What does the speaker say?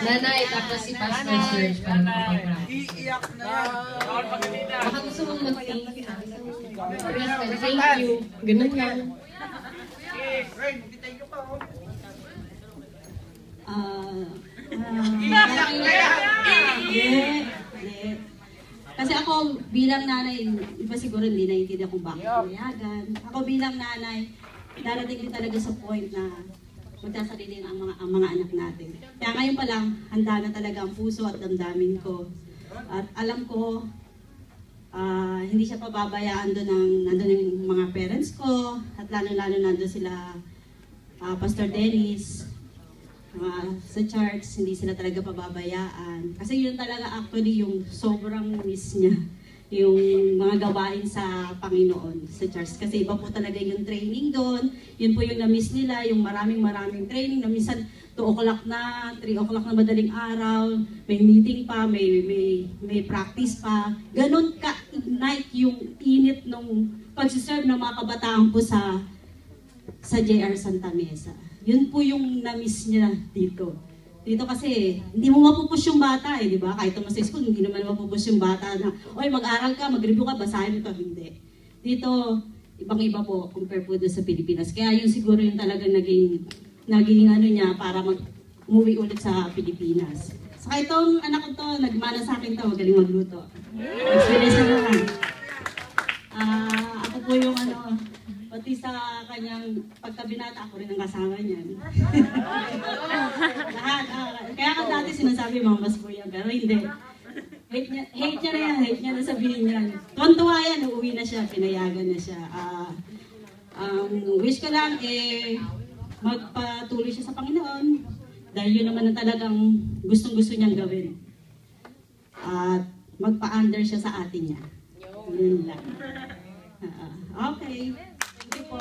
Nanay, tapos si Pastor Serge para makapag-rap. Iiyak na yan. Baka gusto mong mag-thank you. Thank you. Ganun yan. Ray, mag-thank you pa. Kasi ako bilang nanay, iba siguro hindi naiintindihan kung bakit pinayagan. Ako bilang nanay, darating din talaga sa point na magsasalili ang mga anak natin. Kaya ngayon pa lang, handa na talaga ang puso at damdamin ko. At alam ko, hindi siya pababayaan nandun yung mga parents ko, at lalo-lalo nandun sila Pastor Dennis, sa church, hindi sila talaga pababayaan. Kasi yun talaga actually yung sobrang miss niya, yung mga gawain sa Panginoon, sa church. Kasi iba po talaga yung training doon, yun po yung na-miss nila, yung maraming training, na minsan 2 o'clock na, 3 o'clock na madaling araw, may meeting pa, may practice pa. Ganon ka-ignite yung init nung pagsiserve ng mga kabataan po sa JR Santa Mesa. Yun po yung na-miss niya dito. Dito kasi, hindi mo mapupush yung bata di ba? Kahit naman sa school, hindi naman mapupush yung bata na, oy, mag-aral ka, mag-review ka, basahin mo ito. Hindi. Dito, ibang-iba po, compare po doon sa Pilipinas. Kaya yun siguro yung talagang naging ano niya para umuwi ulit sa Pilipinas. Saka itong anak ko to, nagmana sa akin to, magaling magluto. Experience na naman. Ako po yung pati sa kanyang pagkabinata, ako rin ang kasama niyan. Lahat. Kaya ka dati sinasabi, mamas ko yan, pero hindi. Hate niya na yan, hate niya na sabihin yan. Tuwan-tuwa yan, uuwi na siya, pinayagan na siya. Wish ko lang, magpatuloy siya sa Panginoon. Dahil yun naman ang talagang gustong-gusto niyang gawin. At magpa-under siya sa atin niya. Yun lang. Okay. Thank you po.